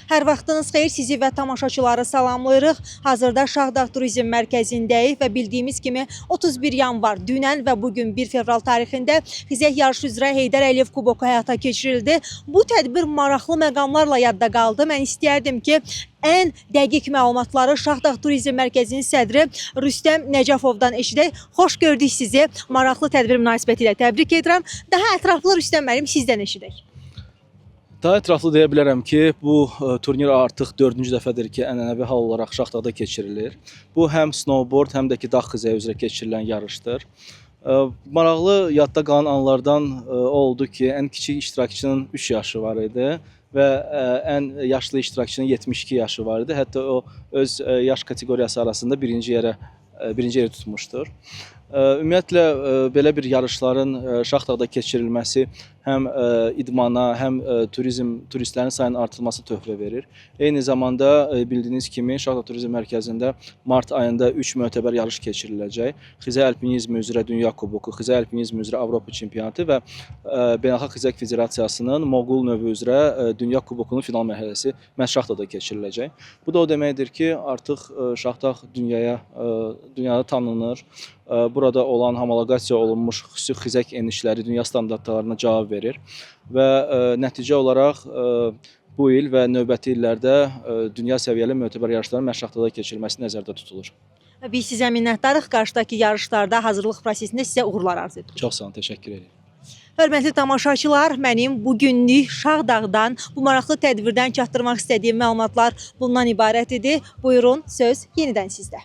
Hər vaxtınız xeyir, sizi və tamaşaçıları salamlayırıq. Hazırda Şahdağ Turizm Mərkəzindəyik və bildiyimiz kimi 31 yanvar dünən və bugün 1 fevral tarixində xizək yarışı üzrə Heydər Əliyev kuboku həyata keçirildi. Bu tədbir maraqlı məqamlarla yadda qaldı. Mən istəyərdim ki, ən dəqiq məlumatları Şahdağ Turizm Mərkəzinin sədri Rüstəm Nəcəfovdan eşidək. Xoş gördük sizi. Maraqlı tədbir münasibətilə təbrik edirəm. Daha ətraflı Rüstəm müəllim sizdən eşidək. Daha ətraflı deyə bilərəm ki, bu turnir artıq 4-cü dəfədir ki, ənənəvi hal olaraq Şahdağda keçirilir. Bu həm snowboard, həm də ki, dağ xizəyi üzrə keçirilən yarışdır. Maraqlı yadda qalan anlardan oldu ki, ən kiçik iştirakçının 3 yaşı var idi və ən yaşlı iştirakçının 72 yaşı var idi. Hətta o öz yaş kateqoriyası arasında birinci yeri tutmuşdur. Ümumiyyətlə, belə bir yarışların Şahdağda keçirilməsi həm idmana, həm turistlərin sayının artırılması töhfə verir. Eyni zamanda bildiyiniz kimi Şahdağ Turizm Mərkəzində mart ayında 3 mötəbər yarış keçiriləcək. Xizək alpinizmi üzrə Dünya Kuboku, Xizək alpinizmi üzrə Avropa Çempionatı və Beynəlxalq Xizək Federasiyasının Moqul növü üzrə Dünya Kubokunun final mərhələsi məhz Şahdağda keçiriləcək. Bu da o deməkdir ki, artıq Şahdağ dünyada tanınır. Burada olan homoloqasiya olunmuş xüsusi xizək enişləri dünya standartlarına cavab verir və nəticə olaraq bu il və növbəti illərdə dünya səviyyəli mötəbər yarışların məhz Şahdağda keçirilməsi nəzərdə tutulur. Biz sizə minnətdarıq. Qarşıdakı yarışlarda hazırlıq prosesində sizə uğurlar arzu edirik. Çox sağ olun, təşəkkür edirəm. Hörmətli tamaşaçılar, mənim bugünlük Şahdağdan bu maraqlı tədbirdən çatdırmaq istədiyim məlumatlar bundan ibarət idi. Buyurun, söz yenidən sizdə.